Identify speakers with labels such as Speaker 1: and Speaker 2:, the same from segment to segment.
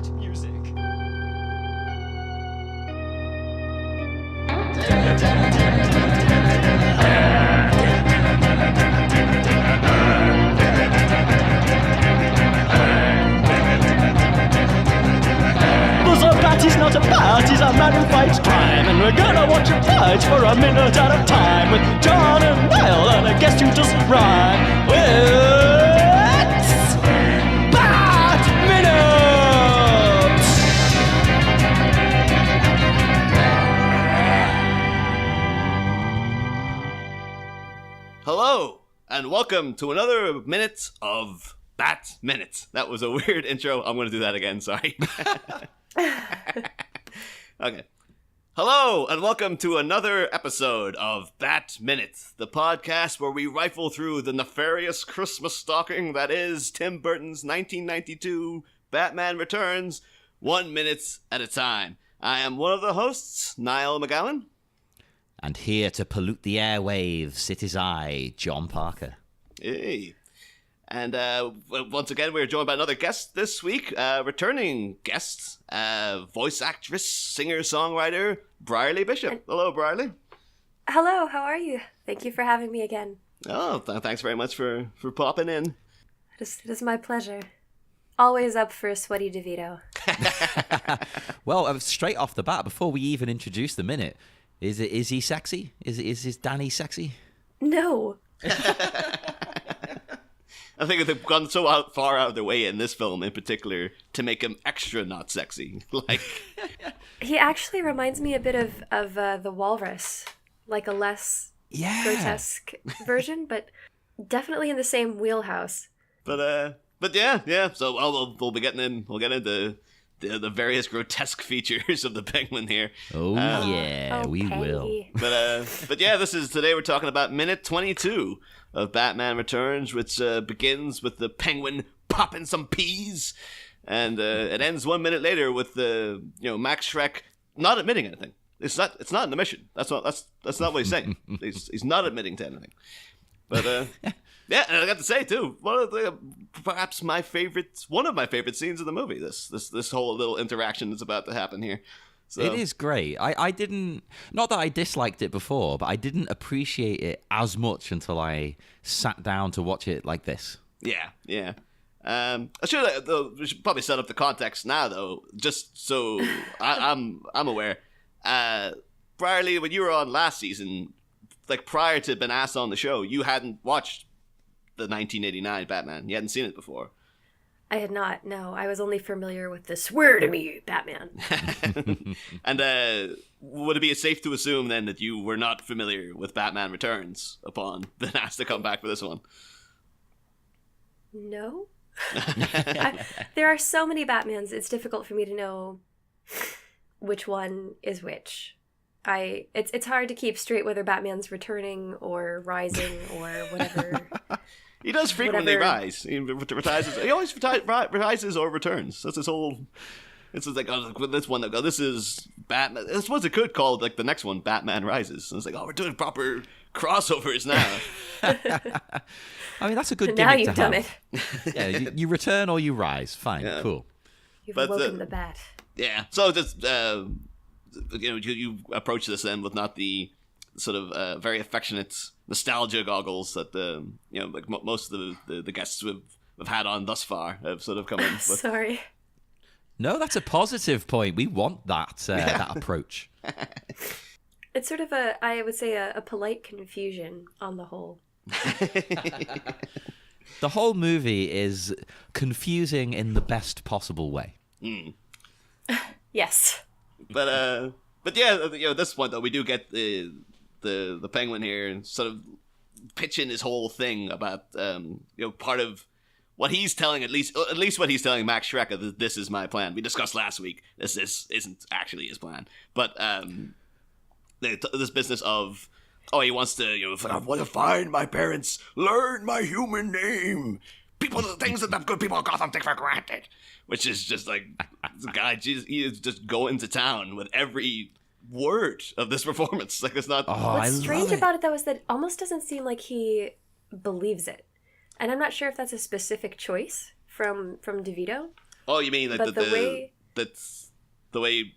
Speaker 1: Bat music.
Speaker 2: He's not a bat, he's a man who fights crime. And we're gonna watch him fight for a minute at a time. With John and Niall and a guest who just rhyme. It's Bat Minutes!
Speaker 3: Hello, and welcome to another minute of Bat Minutes. That was a weird intro. I'm going to do that again, sorry. Okay. Hello, and welcome to another episode of Bat Minutes, the podcast where we rifle through the nefarious Christmas stocking that is Tim Burton's 1992 Batman Returns, 1 minute at a time. I am one of the hosts, Niall McGowan.
Speaker 4: And here to pollute the airwaves, it is I, John Parker.
Speaker 3: Hey. And once again, we're joined by another guest this week, returning guest, voice actress, singer-songwriter, Bryarly Bishop. Hello, Bryarly.
Speaker 5: Hello, how are you? Thank you for having me again.
Speaker 3: Oh, thanks very much for popping in.
Speaker 5: It is my pleasure. Always up for a sweaty DeVito.
Speaker 4: Well, straight off the bat, before we even introduce the minute, is he sexy? Is Danny sexy?
Speaker 5: No.
Speaker 3: I think they've gone so far out of their way in this film in particular to make him extra not sexy. Like,
Speaker 5: he actually reminds me a bit of the Walrus, like a less grotesque version, but definitely in the same wheelhouse.
Speaker 3: But yeah. So we'll be getting in. We'll get into the various grotesque features of the Penguin here.
Speaker 4: Oh yeah, we will.
Speaker 3: But yeah, today we're talking about minute 22 of Batman Returns, which begins with the Penguin popping some peas, and it ends 1 minute later with the Max Shreck not admitting anything. It's not in the mission. That's not what he's saying. he's not admitting to anything. But yeah, and I got to say too, one of my favorite scenes of the movie. This whole little interaction that's about to happen here. So.
Speaker 4: It is great. I didn't, not that I disliked it before, but I didn't appreciate it as much until I sat down to watch it like this.
Speaker 3: Yeah. We should probably set up the context now, though, just so I'm aware. Bryarly, when you were on last season, like prior to being asked on the show, you hadn't watched the 1989 Batman. You hadn't seen it before.
Speaker 5: I had not, no. I was only familiar with the swear to me Batman.
Speaker 3: And would it be safe to assume then that you were not familiar with Batman Returns upon being asked to come back for this one?
Speaker 5: No. There are so many Batmans, it's difficult for me to know which one is which. It's hard to keep straight whether Batman's returning or rising or whatever.
Speaker 3: He does frequently rise. He rises. He always rises or returns. That's his whole. It's like, this one. This is Batman. I suppose it could call like the next one Batman Rises. And it's like, we're doing proper crossovers now.
Speaker 4: I mean, that's a good gimmick
Speaker 5: now you've
Speaker 4: to
Speaker 5: done
Speaker 4: have.
Speaker 5: it.
Speaker 4: Yeah, you return or you rise. Fine, cool.
Speaker 5: You've awoken the bat.
Speaker 3: Yeah. So just you approach this then with not the sort of very affectionate nostalgia goggles that like most of the guests we've had on thus far have sort of come in with.
Speaker 5: Sorry.
Speaker 4: No, that's a positive point. We want that approach.
Speaker 5: It's sort of I would say a polite confusion on the whole.
Speaker 4: The whole movie is confusing in the best possible way.
Speaker 3: Mm.
Speaker 5: Yes.
Speaker 3: But yeah, at this point though, we do get the Penguin here and sort of pitching his whole thing about part of what he's telling, at least what he's telling Max Shreck, that this is my plan. We discussed last week this isn't actually his plan, but this business of he wants to I want to find my parents, learn my human name, the things that good people of Gotham take for granted, which is just like the guy. He is just going to town with every word of this performance. Like, it's not.
Speaker 5: What's strange about it though is that it almost doesn't seem like he believes it, and I'm not sure if that's a specific choice from DeVito,
Speaker 3: Oh, you mean like
Speaker 5: But
Speaker 3: that's the way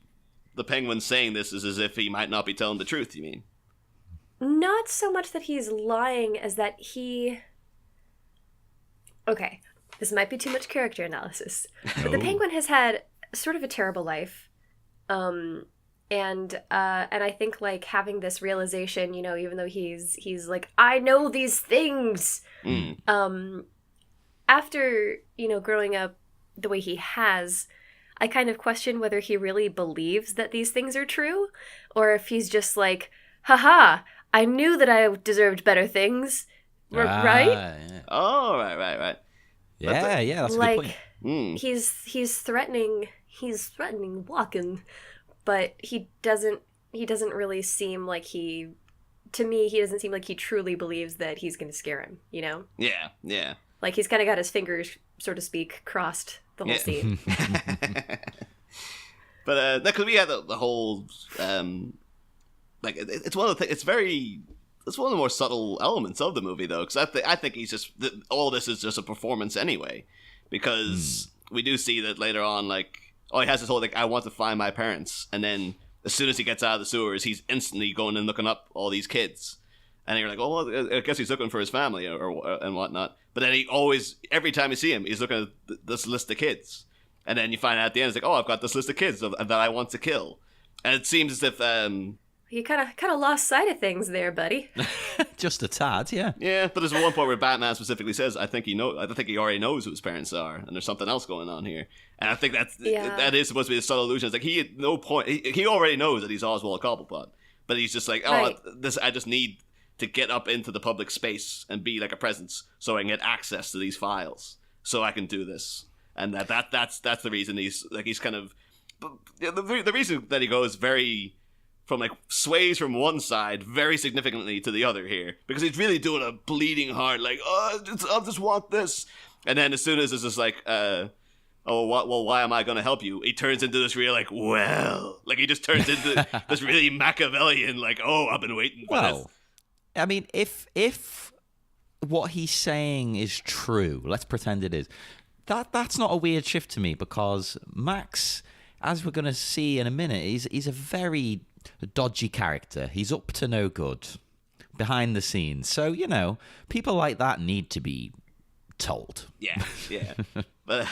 Speaker 3: the Penguin's saying this is as if he might not be telling the truth, you mean?
Speaker 5: Not so much that he's lying as that he... Okay, this might be too much character analysis. But the Penguin has had sort of a terrible life. And I think like having this realization, you know, even though he's like, I know these things. After, you know, growing up the way he has, I kind of question whether he really believes that these things are true, or if he's just like, haha, I knew that I deserved better things. Right?
Speaker 4: Yeah.
Speaker 3: Oh, right.
Speaker 4: Yeah, that's a
Speaker 5: like,
Speaker 4: good point.
Speaker 5: He's threatening Walken, but he doesn't really seem like he doesn't seem like he truly believes that he's going to scare him, you know?
Speaker 3: Yeah.
Speaker 5: Like, he's kind of got his fingers, so to speak, crossed the whole scene.
Speaker 3: But because we had the whole like it's one of the things. It's one of the more subtle elements of the movie, though, because I think he's just all this is just a performance anyway, because we do see that later on, like, he has this whole like, I want to find my parents, and then as soon as he gets out of the sewers, he's instantly going and looking up all these kids, and you're like, oh, well, I guess he's looking for his family or and whatnot. But then he always, every time you see him, he's looking at this list of kids, and then you find out at the end, it's like, oh, I've got this list of kids that I want to kill, and it seems as if
Speaker 5: you kind of lost sight of things there, buddy.
Speaker 4: Just a tad, yeah.
Speaker 3: Yeah, but there's one point where Batman specifically says, I think he already knows who his parents are, and there's something else going on here. And I think that is supposed to be a subtle illusion. It's like he at no point he already knows that he's Oswald Cobblepot, but he's just like,
Speaker 5: Right.
Speaker 3: I just need to get up into the public space and be like a presence, so I can get access to these files, so I can do this. And that's the reason he's kind of the reason that he goes very. From like sways from one side very significantly to the other here, because he's really doing a bleeding heart, like, oh, I just want this, and then as soon as it's just like, why am I going to help you? He turns into this real like, well, like he just turns into this really Machiavellian, like, oh, I've been waiting for this.
Speaker 4: I mean, if what he's saying is true, let's pretend it is. That's not a weird shift to me, because Max, as we're going to see in a minute, he's a very dodgy character. He's up to no good behind the scenes. So, you know, people like that need to be told.
Speaker 3: Yeah. But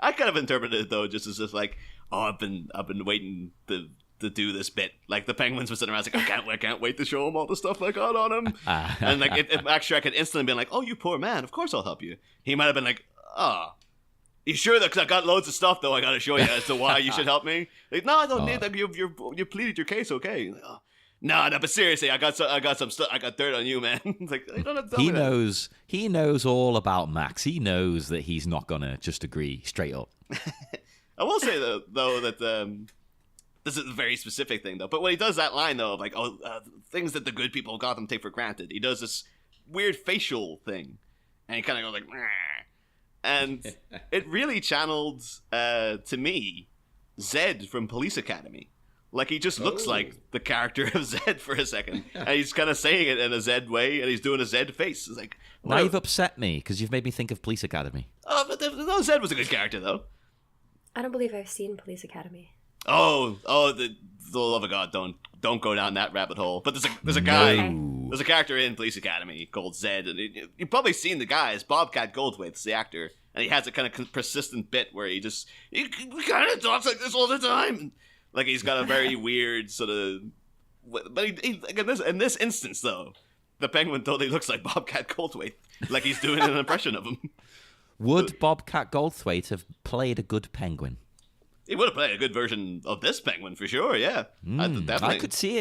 Speaker 3: I kind of interpreted it though just as if like, oh, I've been waiting to do this bit. Like the Penguins were sitting around like, I can't wait to show him all the stuff I got on him. And like if Max Shreck had instantly been like, oh, you poor man, of course I'll help you. He might have been like, oh, you sure that? Because I got loads of stuff though I got to show you as to why you should help me. Like, no, I don't need that. You pleaded your case, okay? Like, oh, no, but seriously, I got some stuff. I got dirt on you, man. It's like, you don't have to tell me that.
Speaker 4: He knows all about Max. He knows that he's not gonna just agree straight up.
Speaker 3: I will say though that this is a very specific thing though. But when he does that line though of like, things that the good people of Gotham take for granted, he does this weird facial thing, and he kind of goes like. Meh. And it really channeled, to me, Zed from Police Academy. Like, he just looks like the character of Zed for a second. And he's kind of saying it in a Zed way, and he's doing a Zed face. It's like,
Speaker 4: now you've upset me, because you've made me think of Police Academy.
Speaker 3: Oh, but no, Zed was a good character, though.
Speaker 5: I don't believe I've seen Police Academy.
Speaker 3: Oh, the love of God, don't go down that rabbit hole. But there's a guy, there's a character in Police Academy called Zed, and you've probably seen the guy. It's Bobcat Goldthwait's the actor, and he has a kind of persistent bit where he kind of talks like this all the time. Like he's got a very weird sort of, but he in this instance though, the Penguin totally looks like Bobcat Goldthwait, like he's doing an impression of him.
Speaker 4: Would Bobcat Goldthwait have played a good Penguin?
Speaker 3: He would have played a good version of this Penguin for sure. Yeah, definitely.
Speaker 4: I could see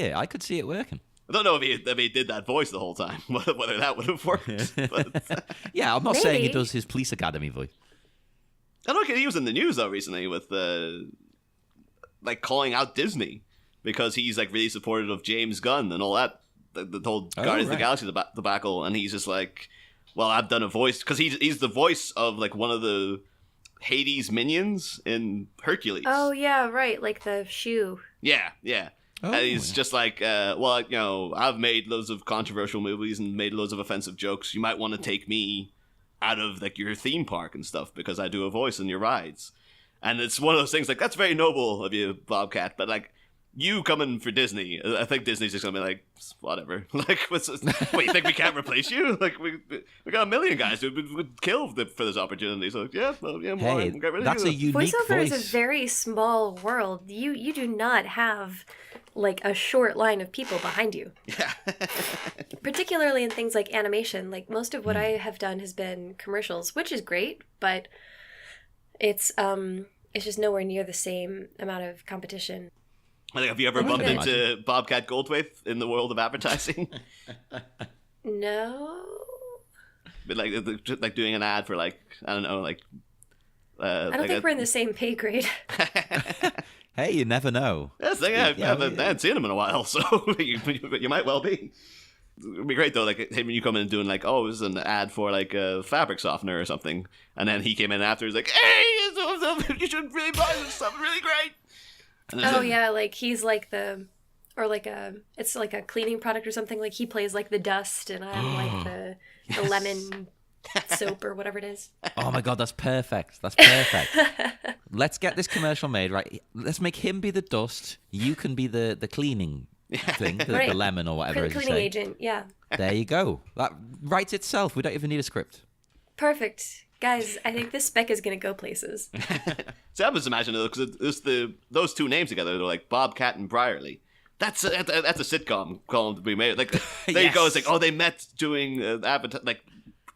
Speaker 4: it working.
Speaker 3: I don't know if he did that voice the whole time, whether that would have worked. But
Speaker 4: yeah, I'm not saying he does his Police Academy voice.
Speaker 3: I know he was in the news though recently with like calling out Disney because he's like really supportive of James Gunn and all that, the whole Guardians of the Galaxy debacle, and he's just like, well, I've done a voice because he's the voice of like one of the Hades minions in Hercules.
Speaker 5: Oh yeah, right, like the shoe.
Speaker 3: Yeah. And he's just like, well, you know, I've made loads of controversial movies and made loads of offensive jokes. You might want to take me out of like your theme park and stuff because I do a voice in your rides. And it's one of those things like, that's very noble of you, Bobcat, but like, you coming for Disney, I think Disney's just gonna be like, whatever. Like, what, you think we can't replace you? Like, we got a million guys who would kill for this opportunity. So yeah, well, yeah,
Speaker 4: Hey,
Speaker 3: get rid of
Speaker 4: that's
Speaker 3: you.
Speaker 4: a unique
Speaker 5: Voiceover
Speaker 4: voice.
Speaker 5: is a very small world. You do not have like a short line of people behind you.
Speaker 3: Yeah.
Speaker 5: Particularly in things like animation. Like most of what I have done has been commercials, which is great, but it's just nowhere near the same amount of competition.
Speaker 3: Like, have you ever bumped into Bobcat Goldthwait in the world of advertising?
Speaker 5: No.
Speaker 3: But like doing an ad for like, I don't know, like.
Speaker 5: I don't think we're in the same pay grade.
Speaker 4: Hey, you never know.
Speaker 3: That's the thing. I haven't seen him in a while, so you might well be. It'd be great though, like him when you come in and doing like, oh, this is an ad for like a fabric softener or something, and then he came in after, he's like, hey, you should really buy this stuff, it's really great.
Speaker 5: Oh yeah, like he's like it's like a cleaning product or something. Like he plays like the dust, and I'm like the lemon soap or whatever it is.
Speaker 4: Oh my god, that's perfect. That's perfect. Let's get this commercial made, right? Let's make him be the dust. You can be the cleaning thing, the
Speaker 5: Right.
Speaker 4: lemon or whatever. as you
Speaker 5: Cleaning
Speaker 4: say.
Speaker 5: agent, yeah.
Speaker 4: There you go. That writes itself. We don't even need a script.
Speaker 5: Perfect. Guys, I think this spec is going to go places.
Speaker 3: So I was imagining because those two names together, they're like Bobcat and Bryarly. That's a sitcom called to be made. Like there you go. It's like, oh, they met doing like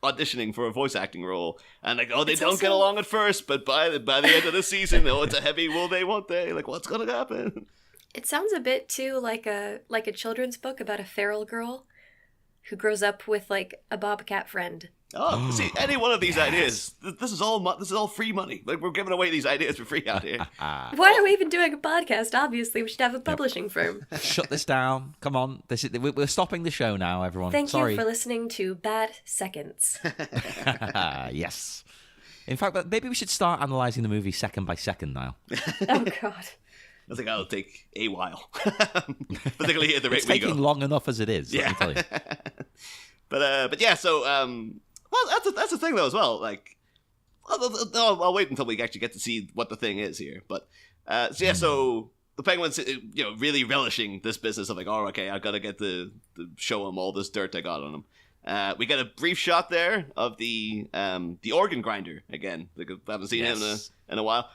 Speaker 3: auditioning for a voice acting role, and like, oh, they don't get along at first, but by the end of the season, oh, it's a heavy will they won't they? Like, what's gonna happen?
Speaker 5: It sounds a bit too like a children's book about a feral girl who grows up with like a bobcat friend.
Speaker 3: Oh, see, any one of these ideas, this is all free money. Like, we're giving away these ideas for free out here.
Speaker 5: Why are we even doing a podcast? Obviously, we should have a publishing firm.
Speaker 4: Shut this down. Come on. We're stopping the show now, everyone.
Speaker 5: Thank
Speaker 4: Sorry.
Speaker 5: you for listening to Bad Seconds.
Speaker 4: Yes. In fact, maybe we should start analysing the movie second by second now.
Speaker 5: Oh, God.
Speaker 3: I think that'll take a while, particularly at the rate
Speaker 4: It's
Speaker 3: we go.
Speaker 4: taking long enough as it is, let me tell you.
Speaker 3: But yeah, so well, that's the thing though as well. Like, I'll wait until we actually get to see what the thing is here. But so yeah, so the Penguins, really relishing this business of like, oh, okay, I gotta get to show him all this dirt I got on him. We get a brief shot there of the organ grinder again. Like, I haven't seen him in a while.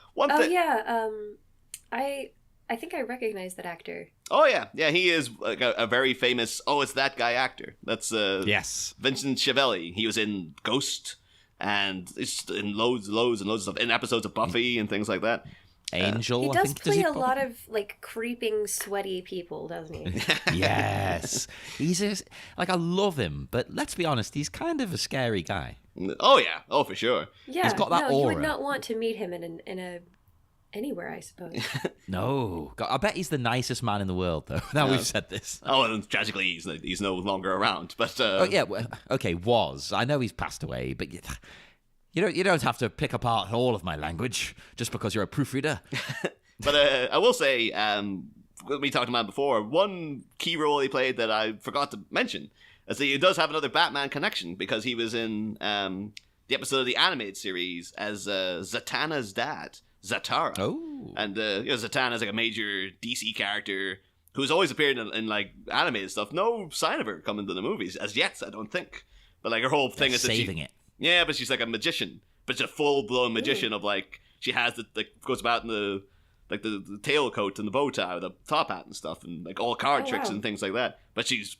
Speaker 5: I think I recognize that actor.
Speaker 3: Oh yeah, he is like a very famous. Oh, it's that guy actor. That's
Speaker 4: Yes,
Speaker 3: Vincent Schiavelli. He was in Ghost, and it's in loads and loads of stuff, in episodes of Buffy and things like that.
Speaker 4: Angel.
Speaker 5: He
Speaker 4: I
Speaker 5: does
Speaker 4: think,
Speaker 5: play a
Speaker 4: play?
Speaker 5: lot of like creeping, sweaty people, doesn't he?
Speaker 4: Yes, I love him, but let's be honest, he's kind of a scary guy.
Speaker 3: Oh yeah, oh for sure.
Speaker 5: Yeah,
Speaker 4: He's got that
Speaker 5: you
Speaker 4: aura.
Speaker 5: would not want to meet him in a anywhere, I suppose.
Speaker 4: No, God, I bet he's the nicest man in the world, though. Now we've said this.
Speaker 3: Oh, and tragically, he's no longer around. But
Speaker 4: Oh yeah, well, okay, was. I know he's passed away, but you don't have to pick apart all of my language just because you're a proofreader.
Speaker 3: But I will say, we talked about before, one key role he played that I forgot to mention is that he does have another Batman connection, because he was in the episode of the animated series as Zatanna's dad, Zatara.
Speaker 4: Oh.
Speaker 3: And Zatanna is like a major DC character who's always appeared in like animated stuff. No sign of her coming to the movies as yet, I don't think. But like her whole thing is that
Speaker 4: saving it.
Speaker 3: Yeah, but she's like a magician, but she's a full blown magician of like, she has goes about in the tailcoat and the bow tie with the top hat and stuff, and like all card tricks and things like that. But she's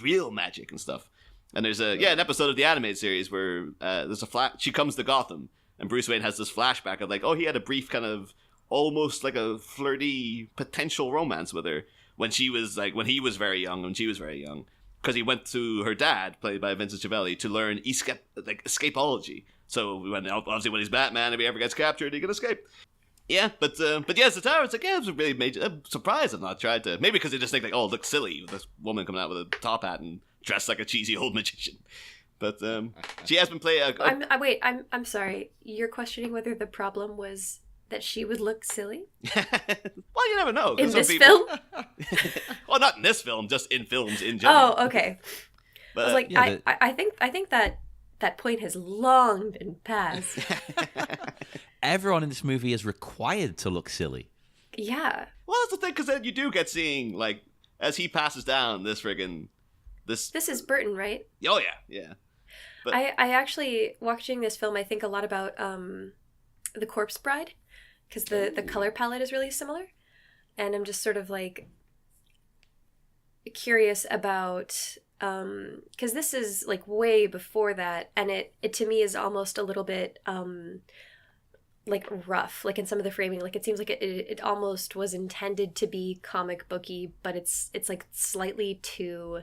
Speaker 3: real magic and stuff. And there's an episode of the animated series where there's she comes to Gotham, and Bruce Wayne has this flashback of like, oh, he had a brief kind of almost like a flirty potential romance with her when he was very young, because he went to her dad, played by Vincent Schiavelli, to learn escapology. So when he's Batman, if he ever gets captured, he can escape. Yeah, but yes, the tower. It's like, yeah, it was a really major. I'm surprised I've not tried to. Maybe because they just think like, oh, it looks silly with this woman coming out with a top hat and dressed like a cheesy old magician. But she has been playing.
Speaker 5: I'm sorry. You're questioning whether the problem was that she would look silly?
Speaker 3: Well, you never know.
Speaker 5: In this film?
Speaker 3: Well, not in this film, just in films in general.
Speaker 5: Oh, okay.
Speaker 3: But,
Speaker 5: I was like, I think that that point has long been passed.
Speaker 4: Everyone in this movie is required to look silly.
Speaker 5: Yeah.
Speaker 3: Well, that's the thing, because then you do get seeing, like, as he passes down this friggin' This
Speaker 5: is Burton, right?
Speaker 3: Oh, yeah. But
Speaker 5: I actually, watching this film, I think a lot about The Corpse Bride, because the color palette is really similar. And I'm just sort of, like, curious about... because this is, like, way before that, and it to me is almost a little bit... like rough, like in some of the framing, like it seems like it almost was intended to be comic booky, but it's like slightly too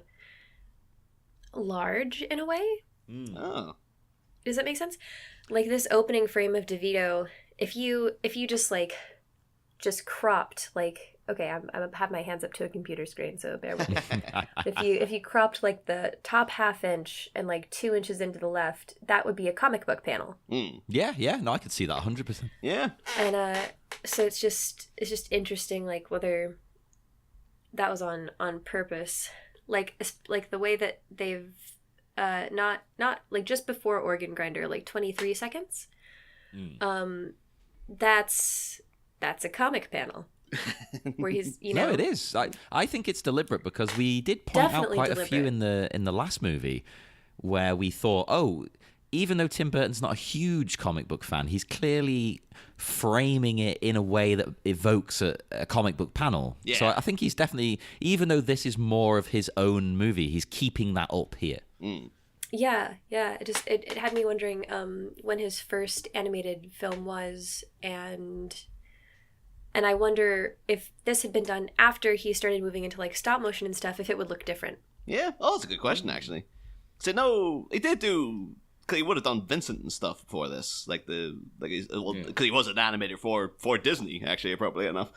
Speaker 5: large in a way.
Speaker 3: Oh,
Speaker 5: does that make sense? Like this opening frame of DeVito, if you just cropped, like, okay, I'm have my hands up to a computer screen, so bear with me. if you cropped like the top half inch and like 2 inches into the left, that would be a comic book panel.
Speaker 4: Yeah, no, I could see that 100%.
Speaker 3: Yeah.
Speaker 5: And so it's just interesting, like whether that was on purpose, like the way that they've not like just before Organ Grinder, like 23 seconds. That's a comic panel. Where he's,
Speaker 4: No, it is. I think it's deliberate, because we did point
Speaker 5: Definitely
Speaker 4: out quite
Speaker 5: deliberate.
Speaker 4: a few in the last movie where we thought, oh, even though Tim Burton's not a huge comic book fan, he's clearly framing it in a way that evokes a comic book panel.
Speaker 3: Yeah.
Speaker 4: So I think he's definitely, even though this is more of his own movie, he's keeping that up here.
Speaker 5: Yeah. It had me wondering when his first animated film was, and I wonder if this had been done after he started moving into like stop motion and stuff, if it would look different.
Speaker 3: Yeah. Oh, that's a good question, actually. So no, he did do, because he would have done Vincent and stuff before this, because he was an animator for Disney, actually, appropriately enough.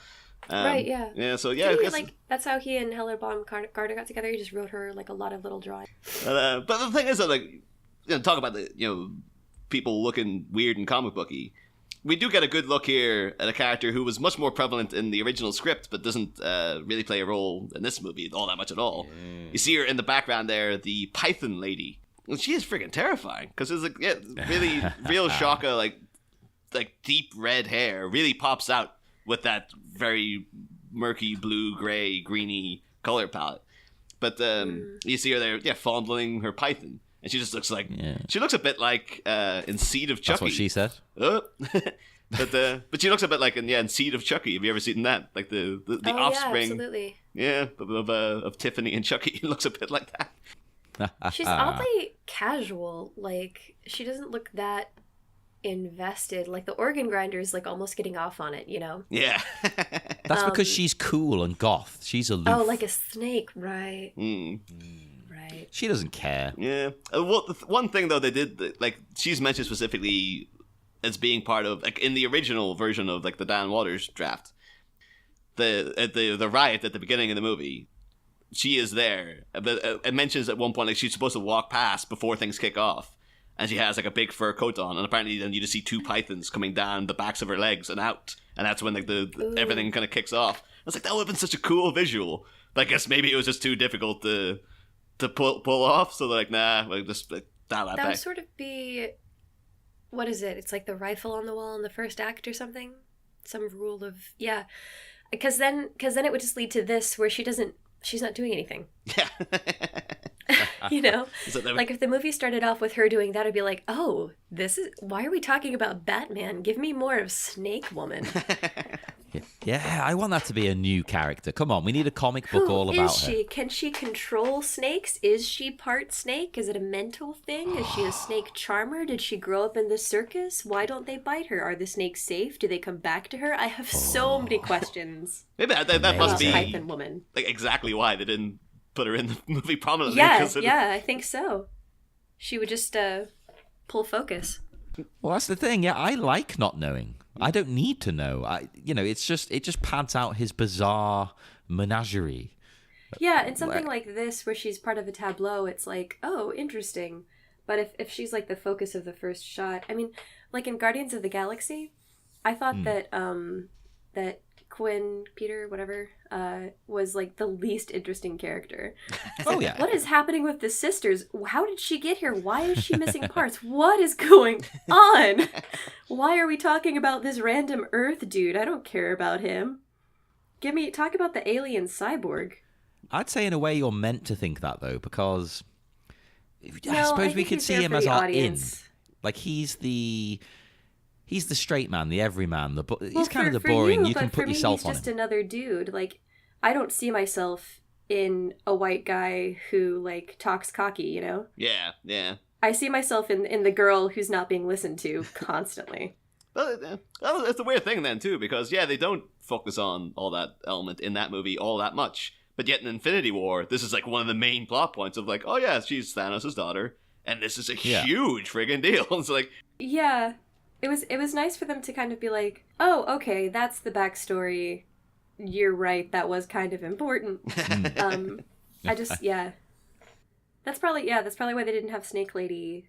Speaker 5: Right. Yeah.
Speaker 3: Yeah. So yeah,
Speaker 5: Did
Speaker 3: I
Speaker 5: he,
Speaker 3: guess,
Speaker 5: like that's how he and Heller Baum Carter got together. He just wrote her like a lot of little drawings.
Speaker 3: but the thing is that, like, talk about the people looking weird and comic booky. We do get a good look here at a character who was much more prevalent in the original script, but doesn't really play a role in this movie all that much at all. You see her in the background there, the Python lady. And she is freaking terrifying, because it's like really real Shaka, like deep red hair really pops out with that very murky blue, gray, greeny color palette. But you see her there, fondling her python. And she just looks like, she looks a bit like in Seed of Chucky.
Speaker 4: That's what she said.
Speaker 3: But she looks a bit like in Seed of Chucky. Have you ever seen that? Like the offspring.
Speaker 5: Yeah, absolutely.
Speaker 3: Of Tiffany and Chucky. It looks a bit like that.
Speaker 5: She's oddly casual. Like, she doesn't look that invested. Like, the organ grinder is like almost getting off on it,
Speaker 3: Yeah.
Speaker 4: That's because she's cool and goth. She's aloof.
Speaker 5: Oh, like a snake, right. Right.
Speaker 4: She doesn't care.
Speaker 3: Yeah. One thing, though, they did, like, she's mentioned specifically as being part of, like, in the original version of, like, the Dan Waters draft, the riot at the beginning of the movie, she is there. But it mentions at one point, like, she's supposed to walk past before things kick off, and she has, like, a big fur coat on, and apparently then you just see two pythons coming down the backs of her legs and out, and that's when, like, everything kind of kicks off. I was like, that would have been such a cool visual. But I guess maybe it was just too difficult to pull off, so they're like, nah, we'll just dial that back.
Speaker 5: That would sort of be, what is it? It's like the rifle on the wall in the first act or something? Some rule of, yeah. Because then it would just lead to this, where she's not doing anything.
Speaker 3: Yeah.
Speaker 5: Like if the movie started off with her doing that, it'd be like, oh, why are we talking about Batman? Give me more of Snake Woman.
Speaker 4: Yeah, I want that to be a new character. Come on, we need a comic book all about her.
Speaker 5: Who is she? Can she control snakes? Is she part snake? Is it a mental thing? Is she a snake charmer? Did she grow up in the circus? Why don't they bite her? Are the snakes safe? Do they come back to her? I have so many questions.
Speaker 3: Maybe that must be
Speaker 5: Python Woman.
Speaker 3: Like exactly why they didn't put her in the movie prominently.
Speaker 5: Yeah, I think so. She would just pull focus.
Speaker 4: Well, that's the thing. Yeah, I like not knowing. I don't need to know. It just pads out his bizarre menagerie.
Speaker 5: Yeah, and something like this, where she's part of a tableau, it's like, oh, interesting. But if she's like the focus of the first shot, I mean, like in Guardians of the Galaxy, I thought that Quinn, Peter, whatever, was like the least interesting character.
Speaker 4: Oh yeah.
Speaker 5: What is happening with the sisters? How did she get here? Why is she missing parts? What is going on? Why are we talking about this random Earth dude? I don't care about him. Talk about the alien cyborg.
Speaker 4: I'd say in a way you're meant to think that though, because I
Speaker 5: No,
Speaker 4: suppose
Speaker 5: I
Speaker 4: we
Speaker 5: think
Speaker 4: could
Speaker 5: he's
Speaker 4: see
Speaker 5: there
Speaker 4: him
Speaker 5: for
Speaker 4: as
Speaker 5: the
Speaker 4: our
Speaker 5: audience.
Speaker 4: in. Like he's the straight man, the everyman. He's
Speaker 5: Well,
Speaker 4: kind of the
Speaker 5: for
Speaker 4: boring.
Speaker 5: You,
Speaker 4: You can
Speaker 5: but
Speaker 4: put
Speaker 5: for me,
Speaker 4: yourself
Speaker 5: he's
Speaker 4: on
Speaker 5: just
Speaker 4: him.
Speaker 5: another dude. Like, I don't see myself in a white guy who like talks cocky. You know.
Speaker 3: Yeah.
Speaker 5: I see myself in the girl who's not being listened to constantly.
Speaker 3: Well, it's a weird thing then too, because they don't focus on all that element in that movie all that much. But yet in Infinity War, this is like one of the main plot points of like, oh yeah, she's Thanos' daughter, and this is a huge friggin' deal. It's like,
Speaker 5: Yeah, it was nice for them to kind of be like, oh, okay, that's the backstory. You're right, that was kind of important. I just that's probably why they didn't have Snake Lady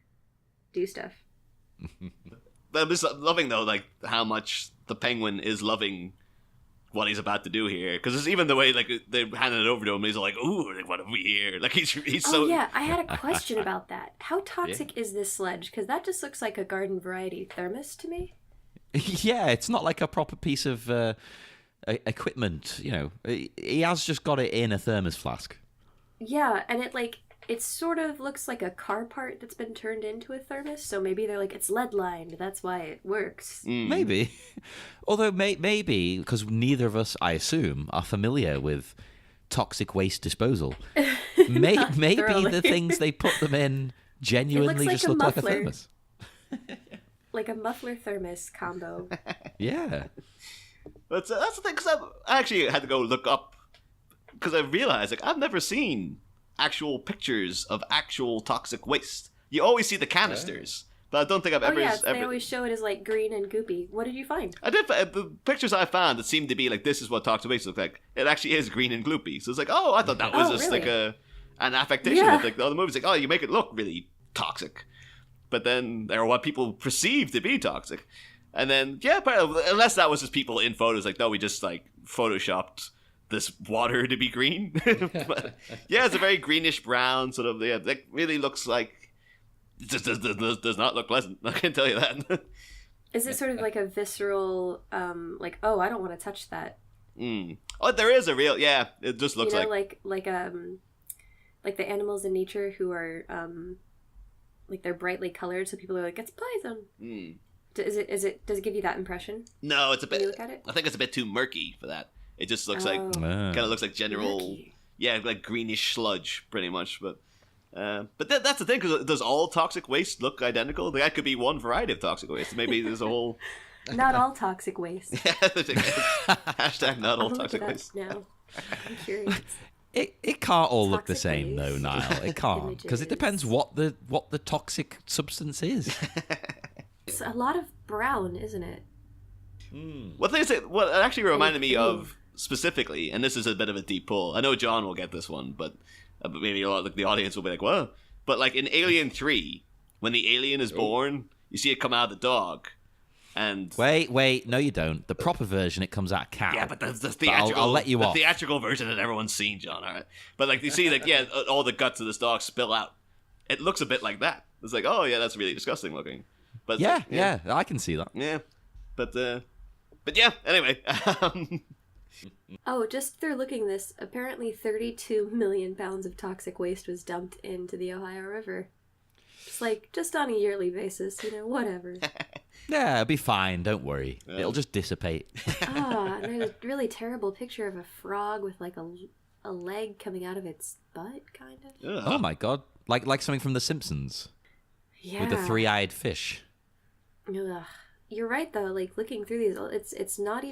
Speaker 5: do stuff.
Speaker 3: I'm just loving though, like how much the Penguin is loving what he's about to do here, because it's even the way like they handed it over to him. He's like, "Ooh, like, what have we here?" Like he's so.
Speaker 5: Oh yeah, I had a question about that. How toxic is this sledge? Because that just looks like a garden variety thermos to me.
Speaker 4: Yeah, it's not like a proper piece of equipment. You know, he has just got it in a thermos flask.
Speaker 5: Yeah, and it sort of looks like a car part that's been turned into a thermos, so maybe they're like, it's lead lined, that's why it works.
Speaker 4: Maybe. Although maybe, because neither of us, I assume, are familiar with toxic waste disposal, maybe
Speaker 5: thoroughly.
Speaker 4: the things they put them in genuinely
Speaker 5: like
Speaker 4: just
Speaker 5: a
Speaker 4: look like a
Speaker 5: muffler.
Speaker 4: thermos.
Speaker 5: Like a muffler thermos combo.
Speaker 4: Yeah.
Speaker 3: But that's the thing, because I actually had to go look up, because I realized like I've never seen actual pictures of actual toxic waste. You always see the canisters, but I don't think I've ever.
Speaker 5: They always show it as like green and goopy. What did you find?
Speaker 3: I did the pictures I found that seemed to be like, this is what toxic waste looks like. It actually is green and gloopy. So it's like, oh, I thought that was just
Speaker 5: really?
Speaker 3: like an affectation
Speaker 5: Yeah.
Speaker 3: of like the other movies. Like, oh, you make it look really toxic, but then they're what people perceive to be toxic. And then unless that was just people in photos, like, no, we just like photoshopped this water to be green. But, it's a very greenish brown sort of. Yeah, that really looks like. It just does not look pleasant. I can tell you that.
Speaker 5: Is it sort of like a visceral, like, oh, I don't want to touch that?
Speaker 3: Oh, there is a real. Yeah, it just looks
Speaker 5: like the animals in nature who are like they're brightly colored, so people are like, it's poison. Does it give you that impression?
Speaker 3: No, it's a bit.
Speaker 5: When you look at it?
Speaker 3: I think it's a bit too murky for that. It just looks like
Speaker 5: Oh.
Speaker 3: kind of looks like general,
Speaker 5: Murky.
Speaker 3: like greenish sludge, pretty much. But that's the thing, because does all toxic waste look identical? That could be one variety of toxic waste. Maybe there's a whole.
Speaker 5: Not all toxic waste.
Speaker 3: Hashtag not all
Speaker 5: I'll look
Speaker 3: toxic
Speaker 5: it up
Speaker 3: waste.
Speaker 5: now. I'm curious.
Speaker 4: It can't all look the
Speaker 5: Toxic
Speaker 4: same though,
Speaker 5: waste.
Speaker 4: Niall. It can't, because it depends what the toxic substance is.
Speaker 5: It's a lot of brown, isn't it?
Speaker 3: What it actually reminded me of specifically, and this is a bit of a deep pull. I know John will get this one, but maybe a lot of the audience will be like, "Well," but like in Alien 3, when the alien is born, you see it come out of the dog, and
Speaker 4: Wait, no, you don't. The proper version, it comes out of cow.
Speaker 3: yeah, but the
Speaker 4: But
Speaker 3: theatrical,
Speaker 4: I'll let you
Speaker 3: the
Speaker 4: off.
Speaker 3: theatrical version that everyone's seen, John. All right, but like you see, like all the guts of this dog spill out. It looks a bit like that. It's like, oh yeah, that's really disgusting looking. But
Speaker 4: Yeah, I can see that.
Speaker 3: yeah, but yeah. Anyway,
Speaker 5: Oh, just through looking this, apparently 32 million pounds of toxic waste was dumped into the Ohio River. Just on a yearly basis, whatever.
Speaker 4: Yeah, it'll be fine. Don't worry. It'll just dissipate.
Speaker 5: And there's a really terrible picture of a frog with like a leg coming out of its butt, kind of.
Speaker 4: Oh my god, like something from The Simpsons
Speaker 5: Yeah.
Speaker 4: with the three-eyed fish.
Speaker 5: Ugh. You're right though. Like looking through these, it's not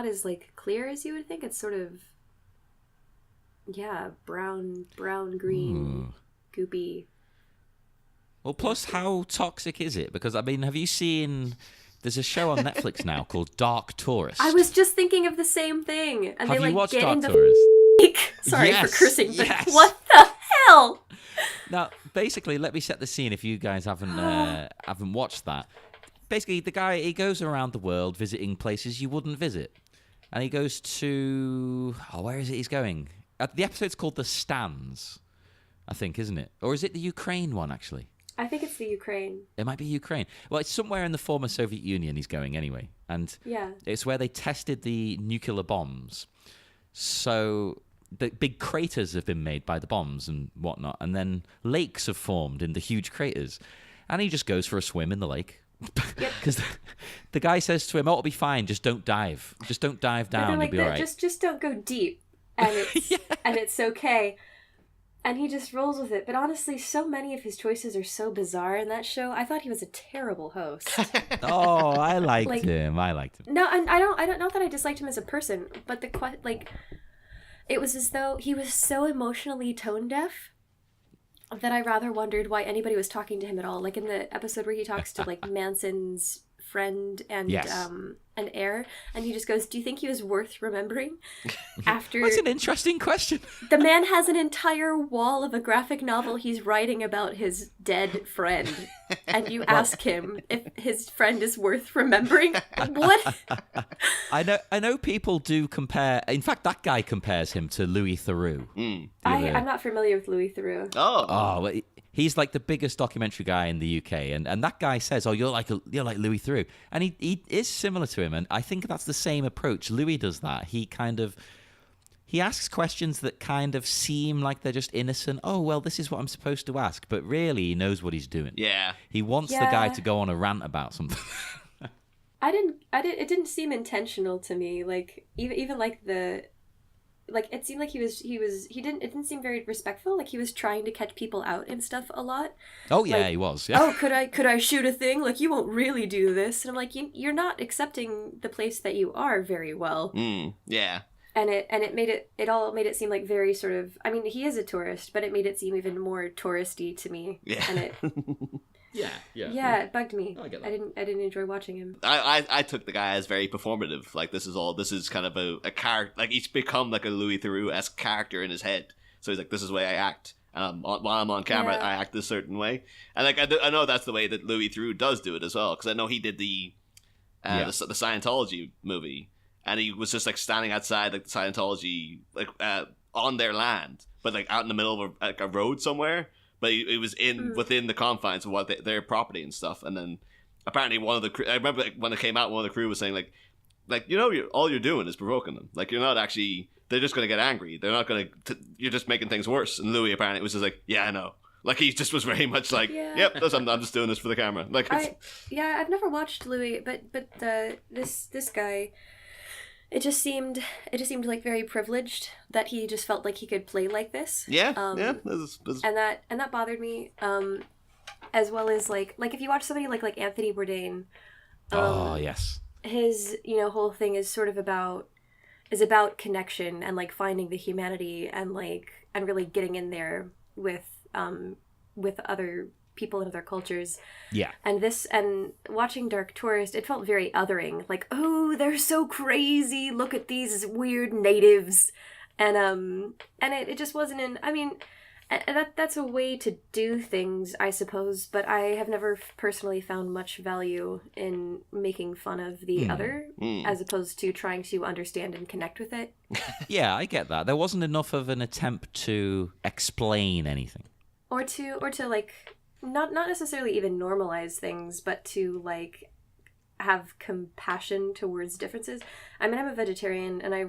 Speaker 5: as like clear as you would think. It's sort of brown, green, goopy.
Speaker 4: Well, plus, how toxic is it? Because I mean, have you seen? There's a show on Netflix now called Dark Tourist.
Speaker 5: I was just thinking of the same thing. And
Speaker 4: Have
Speaker 5: they
Speaker 4: you watched
Speaker 5: get
Speaker 4: Dark
Speaker 5: into
Speaker 4: Tourist?
Speaker 5: Sorry
Speaker 4: Yes,
Speaker 5: for cursing, but
Speaker 4: yes.
Speaker 5: what the hell?
Speaker 4: Now, basically, let me set the scene if you guys haven't watched that. basically, the guy, he goes around the world visiting places you wouldn't visit. And he goes to... Oh, where is it he's going? The episode's called The Stands, I think, isn't it? Or is it the Ukraine one, actually?
Speaker 5: I think it's the Ukraine.
Speaker 4: It might be Ukraine. Well, it's somewhere in the former Soviet Union he's going anyway. And it's where they tested the nuclear bombs. So the big craters have been made by the bombs and whatnot. And then lakes have formed in the huge craters. And he just goes for a swim in the lake. Because the guy says to him, "Oh, it'll be fine. Just don't dive. Just don't dive down. You'll be all right.
Speaker 5: Just don't go deep, and it's and it's okay." And he just rolls with it. But honestly, so many of his choices are so bizarre in that show. I thought he was a terrible host.
Speaker 4: Oh, I liked him. I liked him.
Speaker 5: No, and I don't know that I disliked him as a person, but it was as though he was so emotionally tone deaf that I rather wondered why anybody was talking to him at all. Like in the episode where he talks to like Manson's friend and and heir, and he just goes, "Do you think he was worth remembering?" After
Speaker 4: That's an interesting question.
Speaker 5: The man has an entire wall of a graphic novel he's writing about his dead friend, and you ask him if his friend is worth remembering. What?
Speaker 4: I know people do compare. In fact, that guy compares him to Louis Theroux.
Speaker 5: I'm not familiar with Louis Theroux.
Speaker 4: Well, he's like the biggest documentary guy in the UK, and that guy says, "Oh, you're like Louis Theroux," and he is similar to him, and I think that's the same approach. Louis does that. He asks questions that kind of seem like they're just innocent. Oh, well, this is what I'm supposed to ask, but really, he knows what he's doing.
Speaker 3: Yeah,
Speaker 4: he wants the guy to go on a rant about something.
Speaker 5: It didn't seem intentional to me. Like even like it seemed like it didn't seem very respectful. Like he was trying to catch people out and stuff a lot.
Speaker 4: Oh yeah,
Speaker 5: like,
Speaker 4: he was. Yeah.
Speaker 5: Oh, could I shoot a thing? Like you won't really do this. And I'm like, you're not accepting the place that you are very well.
Speaker 3: Yeah.
Speaker 5: And it made it seem like very sort of. I mean, he is a tourist, but it made it seem even more touristy to me. Yeah. And it. Yeah, it bugged me. I didn't enjoy watching him.
Speaker 3: I took the guy as very performative. Like this is kind of a character. Like he's become like a Louis Theroux-esque character in his head. So he's like, this is the way I act. While I'm on camera, I act this certain way. And like I know that's the way that Louis Theroux does do it as well. Because I know he did the Scientology movie, and he was just like standing outside like the Scientology like on their land, but like out in the middle of a road somewhere. But it was within the confines of what their property and stuff. And then apparently one of the crew, I remember when it came out, one of the crew was saying like all you're doing is provoking them. Like you're not actually. They're just going to get angry. They're not going to. You're just making things worse. And Louis apparently was just like, yeah, I know. Like he just was very much like, yep, I'm just doing this for the camera. Like
Speaker 5: I've never watched Louis, but this guy. It just seemed like very privileged that he just felt like he could play like this.
Speaker 3: Yeah.
Speaker 5: And that bothered me. As well as like if you watch somebody like Anthony Bourdain.
Speaker 4: Yes.
Speaker 5: His whole thing is sort of about connection and like finding the humanity and really getting in there with other people and other cultures.
Speaker 4: Yeah.
Speaker 5: And watching Dark Tourist, it felt very othering. Like, oh, they're so crazy. Look at these weird natives. And it just wasn't that's a way to do things, I suppose, but I have never personally found much value in making fun of the other as opposed to trying to understand and connect with it.
Speaker 4: Yeah, I get that. There wasn't enough of an attempt to explain anything. Or
Speaker 5: to like not necessarily even normalize things, but to like have compassion towards differences. I mean, I'm a vegetarian, and I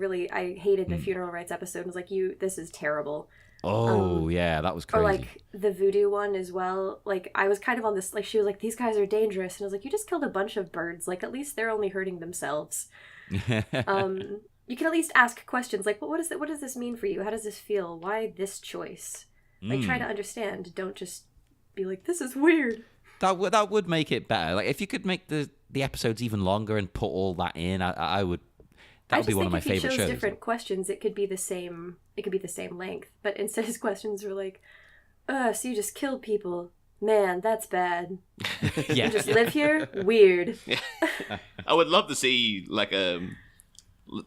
Speaker 5: hated the funeral rites episode. And was like, this is terrible.
Speaker 4: Oh yeah, that was crazy.
Speaker 5: Or like the voodoo one as well. Like I was kind of on this. Like she was like, these guys are dangerous, and I was like, you just killed a bunch of birds. Like at least they're only hurting themselves. You can at least ask questions like, what does this mean for you? How does this feel? Why this choice? Like try to understand. Don't just be like, this is weird.
Speaker 4: That would make it better. Like if you could make the episodes even longer and put all that in, I would. That would be one of my favorite shows.
Speaker 5: If you chose different questions, it could be the same. It could be the same length, but instead his questions were like, so you just killed people. Man, that's bad.
Speaker 4: Yeah.
Speaker 5: You just live here? Weird.
Speaker 3: Yeah. I would love to see like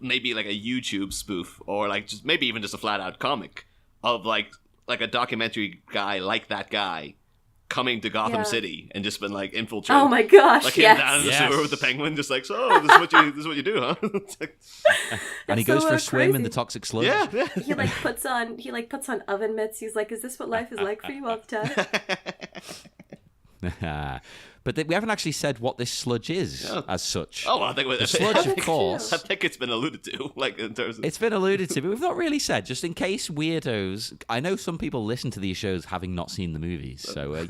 Speaker 3: maybe like a YouTube spoof, or like just maybe even just a flat out comic of like a documentary guy like that guy coming to Gotham City and just been like infiltrated.
Speaker 5: Oh my gosh!
Speaker 3: Like him down in the sewer with the penguin, just like, so this is what you do, huh?
Speaker 4: And he goes for a swim in the toxic sludge.
Speaker 3: Yeah.
Speaker 5: He puts on oven mitts. He's like, "Is this what life is like for you all the time?"
Speaker 4: But we haven't actually said what this sludge is as such.
Speaker 3: Oh, I think
Speaker 4: the sludge, of course.
Speaker 3: I think it's been alluded to, like in terms of.
Speaker 4: It's been alluded to, but we've not really said. Just in case weirdos, I know some people listen to these shows having not seen the movies, so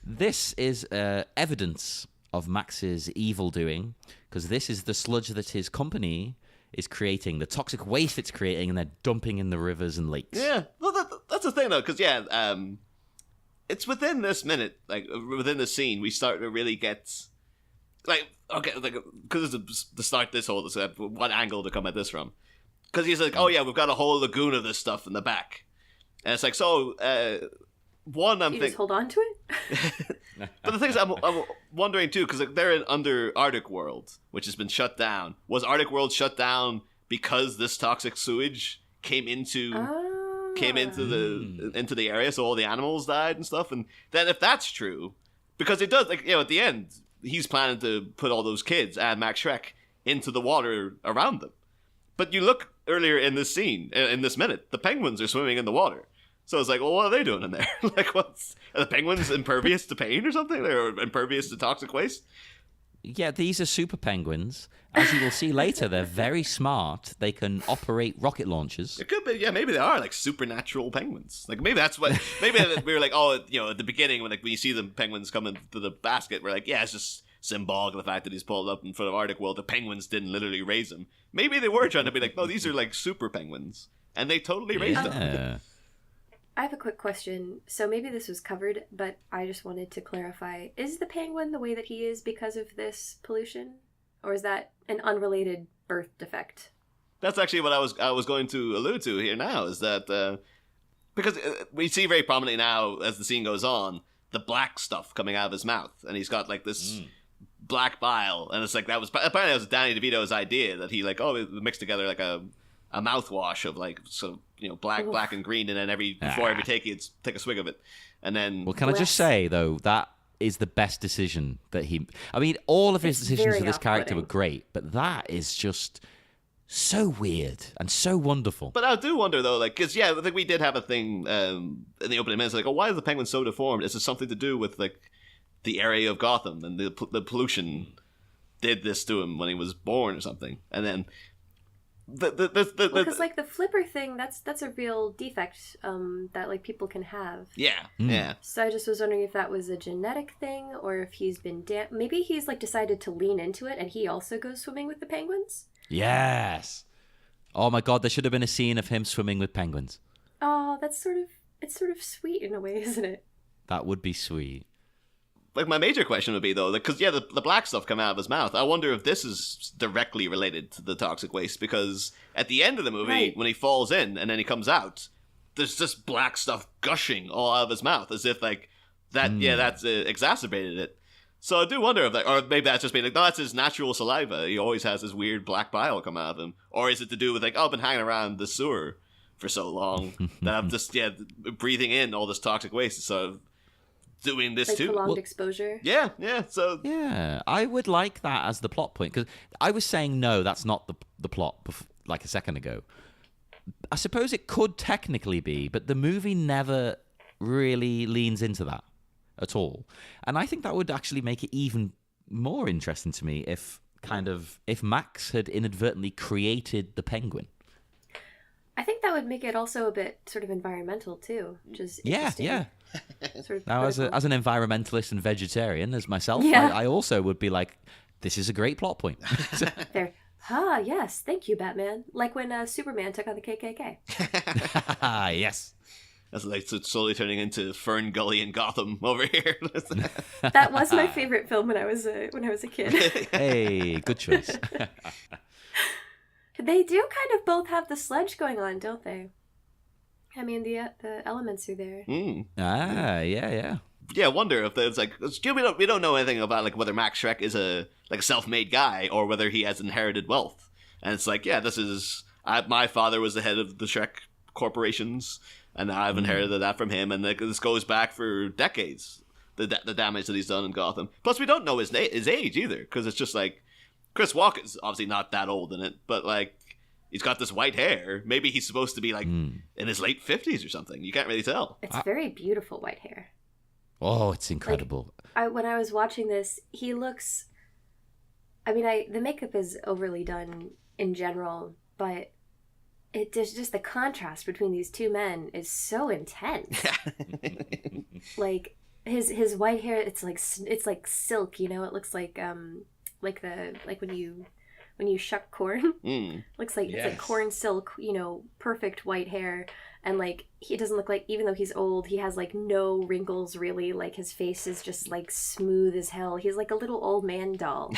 Speaker 4: this is evidence of Max's evil doing, because this is the sludge that his company is creating, the toxic waste it's creating, and they're dumping in the rivers and lakes.
Speaker 3: Yeah, well, that's the thing though, because it's within this minute, like within the scene, we start to really get, like, okay, like because to start this whole, what angle to come at this from? Because he's like, oh yeah, we've got a whole lagoon of this stuff in the back, and it's like, so one, I'm thinking,
Speaker 5: just hold on to it.
Speaker 3: But the thing is, I'm wondering too, because like they're under Arctic World, which has been shut down. Was Arctic World shut down because this toxic sewage came into the area, so all the animals died and stuff? And then if that's true, because it does, like, at the end, he's planning to put all those kids and Max Shreck into the water around them. But you look earlier in this scene, in this minute, the penguins are swimming in the water. So it's like, well, what are they doing in there? Like, are the penguins impervious to pain or something? They're impervious to toxic waste?
Speaker 4: Yeah, these are super penguins. As you will see later, they're very smart. They can operate rocket launchers.
Speaker 3: It could be, yeah, maybe they are like supernatural penguins. Like, maybe that's what, maybe we were like, oh, at the beginning, when you see the penguins come into the basket, we're like, yeah, it's just symbolic of the fact that he's pulled up in front of Arctic World. The penguins didn't literally raise him. Maybe they were trying to be like, no, these are like super penguins. And they totally raised them.
Speaker 5: I have a quick question. So maybe this was covered, but I just wanted to clarify. Is the penguin the way that he is because of this pollution? Or is that an unrelated birth defect?
Speaker 3: That's actually what I was going to allude to here now, is that because we see very prominently now, as the scene goes on, the black stuff coming out of his mouth. And he's got like this black bile. And it's like, apparently that was Danny DeVito's idea, that he mixed together like a mouthwash of like sort of black and green, and then before every take he'd take a swig of it, and then. Well,
Speaker 4: can I just say though, that is the best decision that he. I mean, all of his decisions for this character were great, but that is just so weird and so wonderful.
Speaker 3: But I do wonder though, like, because I think we did have a thing in the opening minutes, like, oh, why is the penguin so deformed? Is it something to do with like the area of Gotham and the pollution did this to him when he was born or something? And then.
Speaker 5: Because like the flipper thing, that's a real defect that like people can have.
Speaker 3: Yeah.
Speaker 5: So I just was wondering if that was a genetic thing, or if he's been maybe he's like decided to lean into it, and he also goes swimming with the penguins.
Speaker 4: Yes. Oh my God, there should have been a scene of him swimming with penguins.
Speaker 5: Oh, it's sort of sweet in a way, isn't it?
Speaker 4: That would be sweet.
Speaker 3: Like, my major question would be, though, because, the black stuff coming out of his mouth, I wonder if this is directly related to the toxic waste, because at the end of the movie, when he falls in and then he comes out, there's just black stuff gushing all out of his mouth, as if, like, that's exacerbated it. So I do wonder if that, or maybe that's just being like, no, that's his natural saliva. He always has this weird black bile come out of him. Or is it to do with, like, oh, I've been hanging around the sewer for so long that I'm just, breathing in all this toxic waste, so doing this
Speaker 5: like
Speaker 3: too.
Speaker 5: Prolonged exposure.
Speaker 3: Yeah. So
Speaker 4: I would like that as the plot point, because I was saying no, that's not the plot like a second ago. I suppose it could technically be, but the movie never really leans into that at all, and I think that would actually make it even more interesting to me if Max had inadvertently created the penguin.
Speaker 5: I think that would make it also a bit sort of environmental too, which is interesting.
Speaker 4: Yeah.
Speaker 5: Sort of
Speaker 4: now, as an environmentalist and vegetarian as myself, I also would be like, this is a great plot point.
Speaker 5: There. Yes, thank you, Batman. Like when Superman took on the KKK.
Speaker 4: Yes.
Speaker 3: That's like slowly turning into Fern Gully in Gotham over here.
Speaker 5: That was my favorite film when I was a kid.
Speaker 4: Hey, good choice.
Speaker 5: They do kind of both have the sledge going on, don't they? I mean, the elements are there.
Speaker 4: Yeah.
Speaker 3: Yeah, I wonder if there's like, we don't know anything about like whether Max Shreck is a self-made guy or whether he has inherited wealth. And it's like, this is my father was the head of the Shreck corporations, and I've inherited that from him, and this goes back for decades. the damage that he's done in Gotham. Plus, we don't know his age either, because it's just like Chris Walken's obviously not that old in it, but like he's got this white hair. Maybe he's supposed to be like in his late 50s or something. You can't really tell.
Speaker 5: It's very beautiful white hair.
Speaker 4: Oh, it's incredible.
Speaker 5: When I was watching this, he looks. I mean, the makeup is overly done in general, but there's just the contrast between these two men is so intense. Like his white hair, it's like silk, you know. It looks like when you shuck corn. Looks like it's like corn silk, you know, perfect white hair. And like he doesn't look like, even though he's old, he has like no wrinkles really. Like his face is just like smooth as hell. He's like a little old man doll.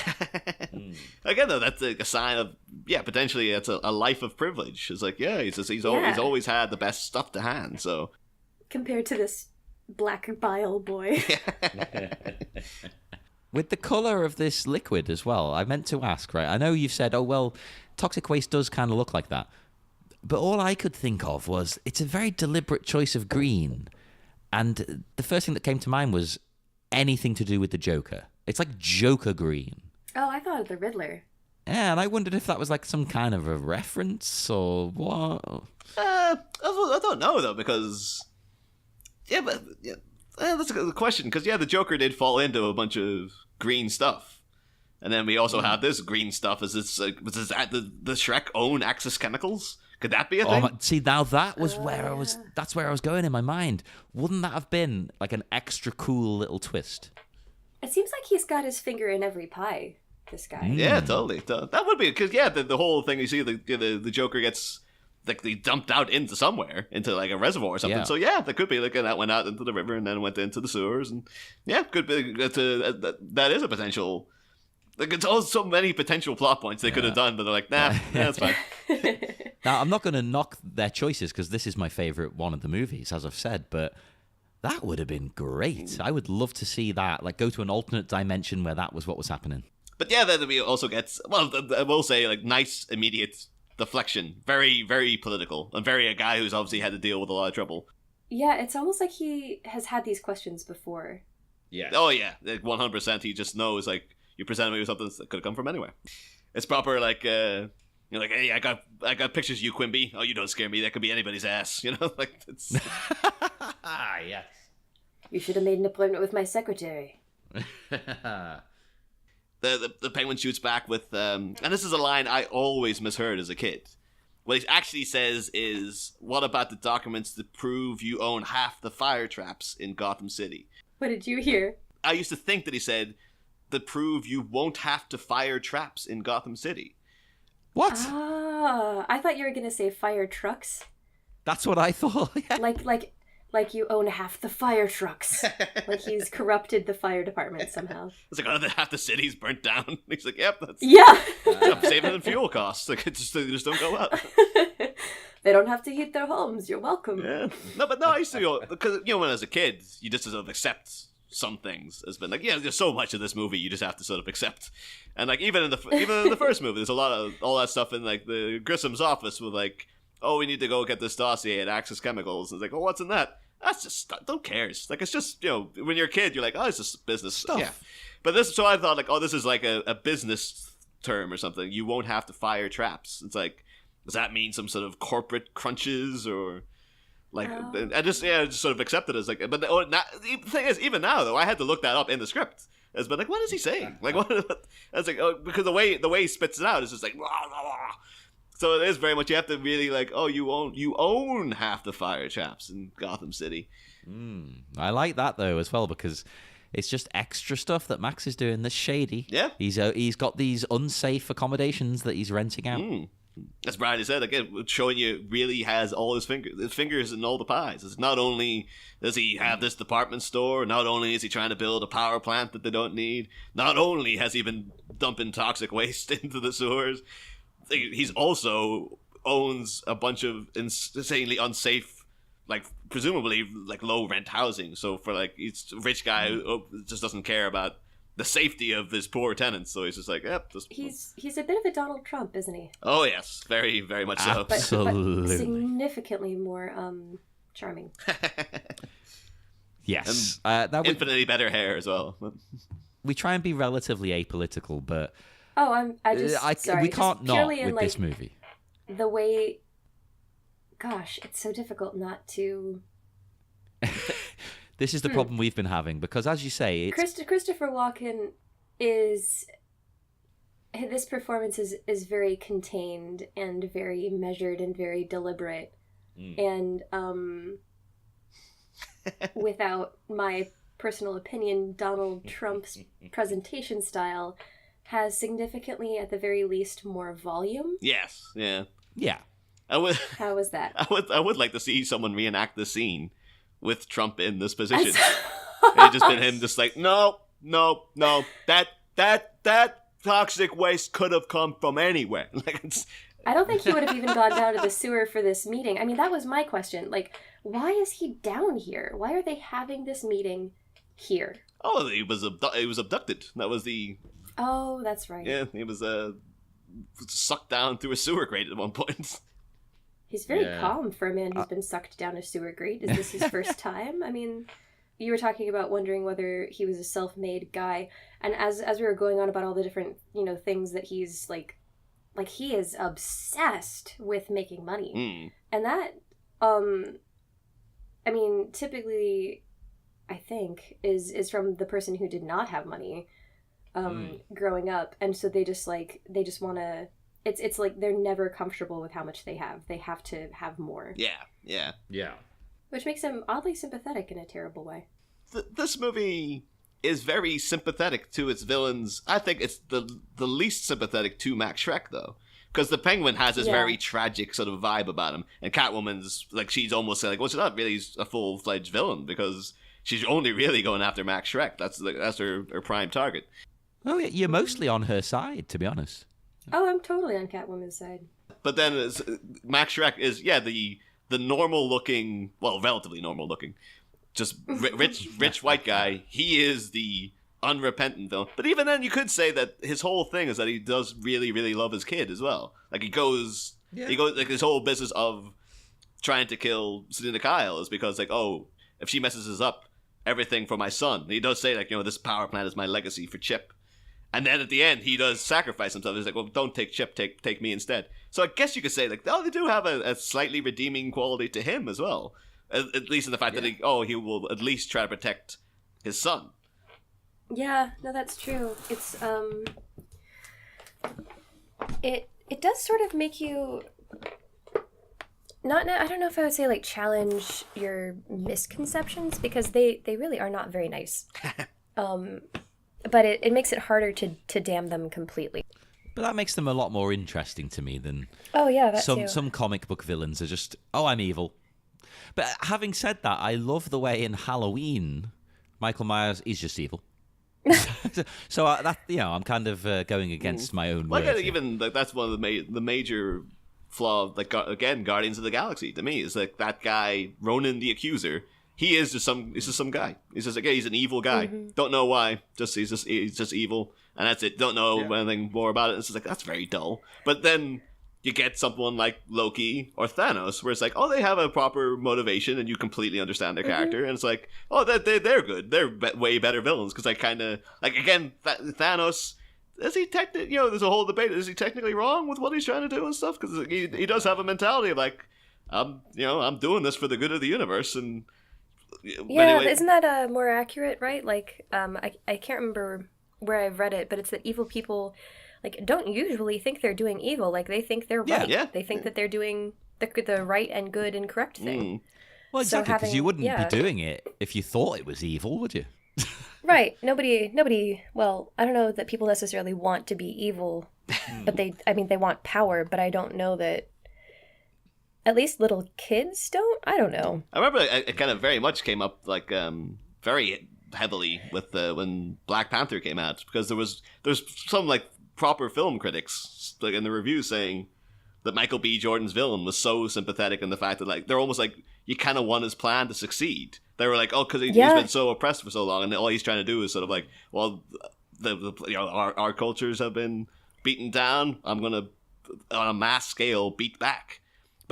Speaker 3: Again, though, that's a sign of potentially it's a life of privilege. It's like he's always had the best stuff to hand. So
Speaker 5: compared to this black bile boy.
Speaker 4: With the colour of this liquid as well, I meant to ask, right? I know you've said, oh well, toxic waste does kind of look like that. But all I could think of was it's a very deliberate choice of green. And the first thing that came to mind was anything to do with the Joker. It's like Joker green.
Speaker 5: Oh, I thought of the Riddler.
Speaker 4: Yeah, and I wondered if that was like some kind of a reference or what.
Speaker 3: I don't know, though, because... that's a good question, because, the Joker did fall into a bunch of green stuff. And then we also have this green stuff. Is this the Shreck own Axis Chemicals? Could that be a thing?
Speaker 4: See, now that was that's where I was going in my mind. Wouldn't that have been like an extra cool little twist?
Speaker 5: It seems like he's got his finger in every pie, this guy.
Speaker 3: Yeah, totally. That would be, because, the whole thing, you see the Joker gets... like they dumped out into somewhere, into like a reservoir or something. So that could be like that went out into the river and then went into the sewers, and could be that is a potential. Like it's all so many potential plot points they could have done, but they're like, nah, that's fine.
Speaker 4: Now I'm not going to knock their choices because this is my favorite one of the movies, as I've said, but that would have been great. I would love to see that, like go to an alternate dimension where that was what was happening.
Speaker 3: But then we also get I will say like nice immediate deflection, very, very political, and very a guy who's obviously had to deal with a lot of trouble.
Speaker 5: Yeah, it's almost like he has had these questions before.
Speaker 3: Yeah. Oh yeah, like 100%. He just knows like you present me with something that could have come from anywhere. It's proper like you're like, hey, I got pictures of you, Quimby. Oh, you don't scare me. That could be anybody's ass. You know, like it's.
Speaker 4: Yes.
Speaker 5: You should have made an appointment with my secretary.
Speaker 3: The Penguin shoots back with, and this is a line I always misheard as a kid. What he actually says is, what about the documents that prove you own half the fire traps in Gotham City?
Speaker 5: What did you hear?
Speaker 3: I used to think that he said, that prove you won't have to fire traps in Gotham City.
Speaker 4: What?
Speaker 5: Ah, I thought you were going to say fire trucks.
Speaker 4: That's what I thought.
Speaker 5: Like you own half the fire trucks. Like he's corrupted the fire department somehow.
Speaker 3: It's like, oh, half the city's burnt down. He's like, yep, that's...
Speaker 5: Yeah!
Speaker 3: I'm saving in fuel costs. Like, they just don't go up.
Speaker 5: They don't have to heat their homes. You're welcome.
Speaker 3: Yeah. No, but no, I used to go... Because, when I was a kid, you just sort of accept some things. It's been like, there's so much of this movie you just have to sort of accept. And, like, even in the first movie, there's a lot of all that stuff in, like, the Grissom's office with, like, oh, we need to go get this dossier at Axis Chemicals. And it's like, oh, what's in that? That's just, don't cares. Like, it's just, when you're a kid, you're like, oh, it's just business stuff. Yeah. But so I thought, like, oh, this is like a business term or something. You won't have to fire traps. It's like, does that mean some sort of corporate crunches or, like, I just sort of accepted it as, like, but the thing is, even now, though, I had to look that up in the script. It's been like, what is he saying? Like, what? I was like, oh, because the way he spits it out is just like, blah, blah, blah. So it is very much, you have to really like, oh, you own half the fire traps in Gotham City.
Speaker 4: I like that though as well, because it's just extra stuff that Max is doing that's shady.
Speaker 3: Yeah.
Speaker 4: He's got these unsafe accommodations that he's renting out.
Speaker 3: As Bryarly said, again, showing you really has all his fingers in all the pies. It's not only does he have this department store, not only is he trying to build a power plant that they don't need, not only has he been dumping toxic waste into the sewers, he's also owns a bunch of insanely unsafe, like presumably like low rent housing. So for like, he's a rich guy who just doesn't care about the safety of his poor tenants. So he's just like, yep.
Speaker 5: He's a bit of a Donald Trump, isn't he?
Speaker 3: Oh yes, very, very much so.
Speaker 4: Absolutely.
Speaker 5: But significantly more charming.
Speaker 4: Yes.
Speaker 3: Infinitely better hair as well.
Speaker 4: We try and be relatively apolitical, but
Speaker 5: Oh, sorry.
Speaker 4: we can't
Speaker 5: just
Speaker 4: not
Speaker 5: purely in,
Speaker 4: with
Speaker 5: like,
Speaker 4: this movie.
Speaker 5: the way. Gosh, it's so difficult not to.
Speaker 4: This is the problem we've been having because, as you say, it's
Speaker 5: Christopher Walken is. This performance is very contained and very measured and very deliberate, and without my personal opinion, Donald Trump's presentation style has significantly, at the very least, more volume.
Speaker 3: Yes, yeah.
Speaker 5: How was that?
Speaker 3: I would like to see someone reenact the scene with Trump in this position. It just been him just like, no, that toxic waste could have come from anywhere.
Speaker 5: I don't think he would have even gone down to the sewer for this meeting. I mean, that was my question. Like, why is he down here? Why are they having this meeting here?
Speaker 3: Oh, he was abducted. That was the...
Speaker 5: Oh, that's right.
Speaker 3: Yeah, he was sucked down through a sewer grate at one point.
Speaker 5: He's very calm for a man who's been sucked down a sewer grate. Is this his first time? I mean, you were talking about wondering whether he was a self-made guy, and as we were going on about all the different, things that he's like he is obsessed with making money. And that I mean, typically I think is from the person who did not have money growing up, and so they just want to, it's like they're never comfortable with how much they have. They have to have more.
Speaker 3: Yeah.
Speaker 5: Which makes him oddly sympathetic in a terrible way.
Speaker 3: This movie is very sympathetic to its villains. I think it's the least sympathetic to Max Shreck, though. Because the Penguin has this very tragic sort of vibe about him. And Catwoman's, like, she's almost like, well, she's not really a full-fledged villain because she's only really going after Max Shreck. That's her prime target.
Speaker 4: Oh, yeah, you're mostly on her side, to be honest.
Speaker 5: Oh, I'm totally on Catwoman's side.
Speaker 3: But then Max Shreck is, the normal-looking, well, relatively normal-looking, just rich white guy. He is the unrepentant villain. But even then, you could say that his whole thing is that he does really, really love his kid as well. Like, he goes, like, his whole business of trying to kill Selena Kyle is because, like, oh, if she messes us up, everything for my son. He does say, like, this power plant is my legacy for Chip. And then at the end, he does sacrifice himself. He's like, well, don't take Chip, take me instead. So I guess you could say, like, oh, they do have a slightly redeeming quality to him as well. At least in the fact that he will at least try to protect his son.
Speaker 5: Yeah, no, that's true. It's, it does sort of make you, I don't know if I would say, like, challenge your misconceptions, because they really are not very nice. But it makes it harder to damn them completely.
Speaker 4: But that makes them a lot more interesting to me than some comic book villains are just, oh, I'm evil. But having said that, I love the way in Halloween, Michael Myers is just evil. So I'm kind of going against my own
Speaker 3: word.
Speaker 4: Even
Speaker 3: that's one of the major flaw. Like, again, Guardians of the Galaxy to me is like that guy Ronan the Accuser. He is just some guy. He's just like, he's an evil guy. Don't know why. He's just evil, and that's it. Don't know anything more about it. It's just like, that's very dull. But then you get someone like Loki or Thanos, where it's like, oh, they have a proper motivation, and you completely understand their character, and it's like, oh, they're good. They're way better villains, because I kind of like, again, Thanos. Is he technically? There's a whole debate. Is he technically wrong with what he's trying to do and stuff? Because he does have a mentality of like, I'm doing this for the good of the universe, and anyway.
Speaker 5: Isn't that more accurate, right? Like, I can't remember where I've read it, but it's that evil people, like, don't usually think they're doing evil. Like, they think they're right.
Speaker 3: Yeah.
Speaker 5: They think that they're doing the right and good and correct thing.
Speaker 4: Well, exactly, because you wouldn't be doing it if you thought it was evil, would you?
Speaker 5: Right. Nobody, well, I don't know that people necessarily want to be evil, but they want power, but I don't know that at least little kids don't. I don't know.
Speaker 3: I remember it kind of very much came up, like, very heavily with when Black Panther came out, because there's some, like, proper film critics, like, in the review saying that Michael B. Jordan's villain was so sympathetic in the fact that, like, they're almost like you kind of want his plan to succeed. They were like, oh, because he's been so oppressed for so long, and all he's trying to do is sort of like, well, our cultures have been beaten down. I'm gonna, on a mass scale, beat back.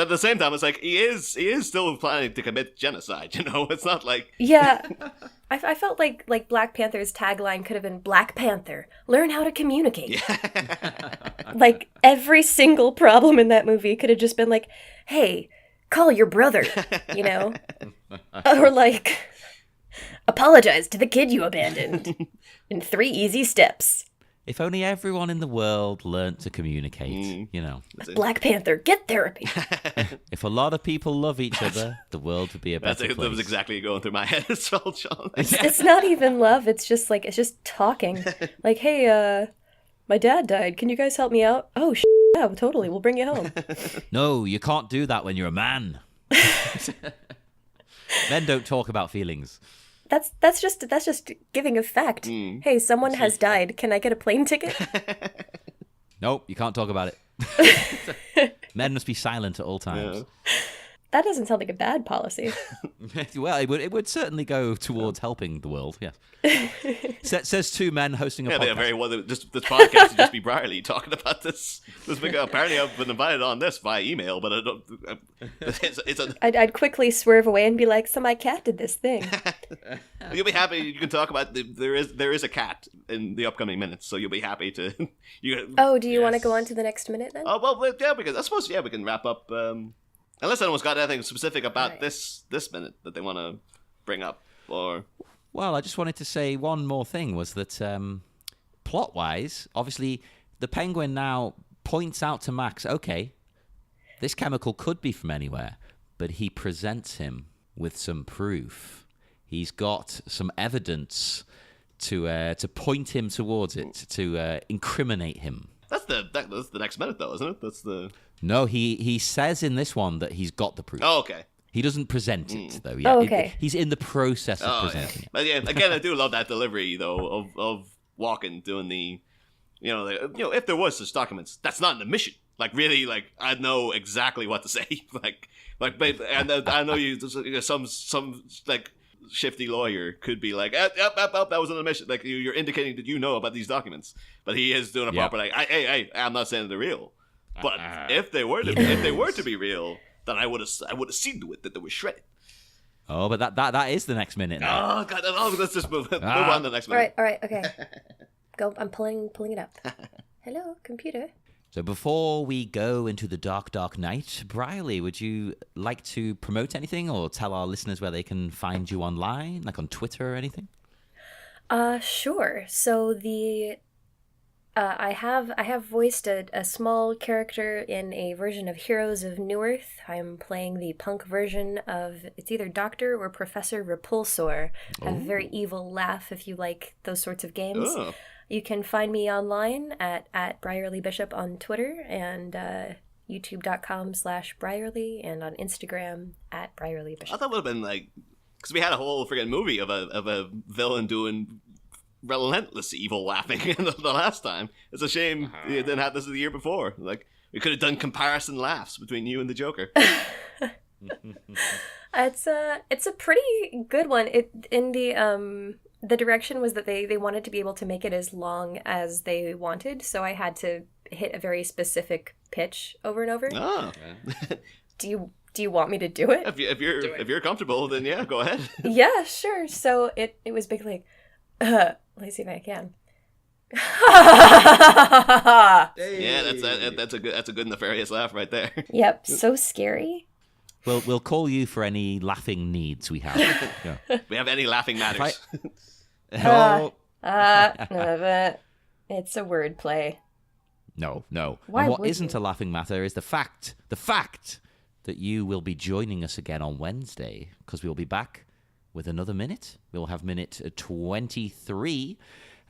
Speaker 3: But at the same time, it's like he is still planning to commit genocide. You know, it's not like
Speaker 5: Yeah. I felt like Black Panther's tagline could have been Black Panther, learn how to communicate. Like every single problem in that movie could have just been like, hey, call your brother, you know? Or like, apologize to the kid you abandoned in 3 easy steps.
Speaker 4: If only everyone in the world learnt to communicate, you know.
Speaker 5: Black Panther, get therapy.
Speaker 4: If a lot of people love each other, the world would be a better place.
Speaker 3: that was exactly going through my head as well, Sean.
Speaker 5: It's not even love. It's just talking. Like, hey, my dad died. Can you guys help me out? Oh, yeah, totally. We'll bring you home.
Speaker 4: No, you can't do that when you're a man. Men don't talk about feelings.
Speaker 5: That's just giving a fact. Hey, someone has died. Can I get a plane ticket?
Speaker 4: Nope, you can't talk about it. Men must be silent at all times.
Speaker 3: Yeah.
Speaker 5: That doesn't sound like a bad policy.
Speaker 4: Well, it would certainly go towards helping the world, yes. Says 2 men hosting a podcast.
Speaker 3: Yeah, very well. This podcast would just be Bryarly talking about this. Apparently, I've been invited on this via email, but I don't.
Speaker 5: I'd quickly swerve away and be like, "So my cat did this thing."
Speaker 3: You'll be happy. You can talk about there is a cat in the upcoming minutes, so you'll be happy to.
Speaker 5: Oh, do you want to go on to the next minute then?
Speaker 3: Oh well, yeah, because I suppose we can wrap up. Unless anyone's got anything specific about this minute that they want to bring up, or...
Speaker 4: Well, I just wanted to say one more thing, was that plot-wise, obviously, the Penguin now points out to Max, okay, this chemical could be from anywhere, but he presents him with some proof. He's got some evidence to point him towards it, to incriminate him.
Speaker 3: That's the next minute, though, isn't it? That's the...
Speaker 4: No, he says in this one that he's got the proof.
Speaker 3: Oh, okay.
Speaker 4: He doesn't present it, though. Yeah,
Speaker 5: okay.
Speaker 4: He's in the process of presenting it.
Speaker 3: But yeah, again, I do love that delivery, though, of Walken doing the... if there was such documents, that's not in the mission. Like, really, like, I know exactly what to say. And I know some like, shifty lawyer could be like, that was on the mission. Like, you're indicating that you know about these documents. But he is doing a proper, like, hey, I'm not saying they're real. But if they were to be real, then I would have seen to it that they were shredded.
Speaker 4: Oh, but that is the next minute now.
Speaker 3: Oh God! Let's just move on to the next minute.
Speaker 5: All right, okay. Go. I'm pulling it up. Hello, computer.
Speaker 4: So before we go into the dark night, Bryarly, would you like to promote anything or tell our listeners where they can find you online, like on Twitter or anything?
Speaker 5: Sure. So I have voiced a small character in a version of Heroes of Newerth. I'm playing the punk version of, it's either Dr. or Professor Repulsor. I have a very evil laugh if you like those sorts of games.
Speaker 3: Oh.
Speaker 5: You can find me online at Bryarly Bishop on Twitter and youtube.com/Bryarly and on Instagram at Bryarly Bishop.
Speaker 3: I thought it would have been like, because we had a whole friggin' movie of a villain doing relentless evil laughing the last time. It's a shame you didn't have this the year before. Like, we could have done comparison laughs between you and the Joker.
Speaker 5: It's a pretty good one. The direction was that they wanted to be able to make it as long as they wanted, so I had to hit a very specific pitch over and over.
Speaker 3: Oh.
Speaker 5: Do you want me to do it?
Speaker 3: If you're comfortable, then yeah, go ahead.
Speaker 5: Yeah, sure. So it was big like, let me see if I can.
Speaker 3: Yeah, that's a good nefarious laugh right there.
Speaker 5: Yep, so scary.
Speaker 4: We'll call you for any laughing needs we have. Yeah.
Speaker 3: We have any laughing matters.
Speaker 5: It's a wordplay.
Speaker 4: No.
Speaker 5: Why
Speaker 4: and what
Speaker 5: would
Speaker 4: isn't
Speaker 5: you?
Speaker 4: a laughing matter is the fact that you will be joining us again on Wednesday, because we'll be back with another minute. We'll have minute 23.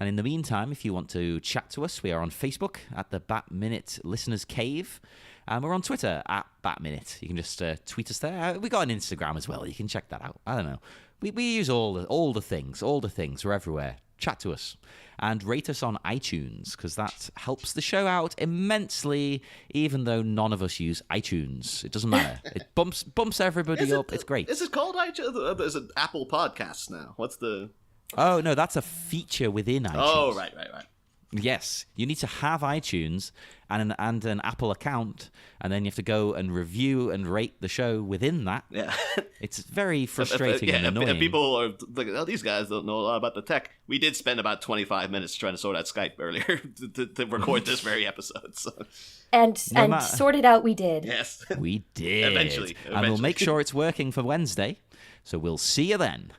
Speaker 4: And in the meantime, if you want to chat to us, we are on Facebook at the Bat Minute Listeners Cave. And we're on Twitter at Bat Minute. You can just tweet us there. We got an Instagram as well. You can check that out. I don't know. We use all the things. We're everywhere. Chat to us. And rate us on iTunes, because that helps the show out immensely, even though none of us use iTunes. It doesn't matter. It bumps everybody up. It's great.
Speaker 3: Is it called iTunes? Is it Apple Podcasts now? What's the...
Speaker 4: Oh, no, that's a feature within iTunes.
Speaker 3: Oh, right.
Speaker 4: Yes, you need to have iTunes and an Apple account, and then you have to go and review and rate the show within that.
Speaker 3: Yeah.
Speaker 4: It's very frustrating and annoying.
Speaker 3: And people are like, oh, these guys don't know a lot about the tech. We did spend about 25 minutes trying to sort out Skype earlier to record this very episode. So.
Speaker 5: And sort it out we did.
Speaker 3: Yes.
Speaker 4: We did.
Speaker 3: Eventually.
Speaker 4: And we'll make sure it's working for Wednesday. So we'll see you then.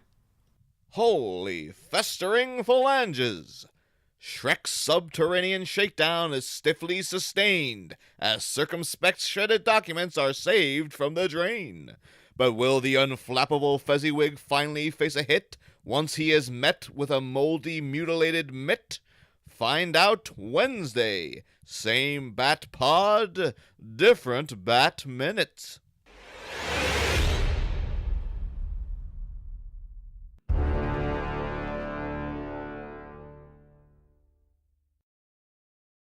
Speaker 1: Holy festering phalanges! Shrek's subterranean shakedown is stiffly sustained as circumspect shredded documents are saved from the drain. But will the unflappable Fezziwig finally face a hit once he is met with a moldy, mutilated mitt? Find out Wednesday. Same bat pod, different bat minute.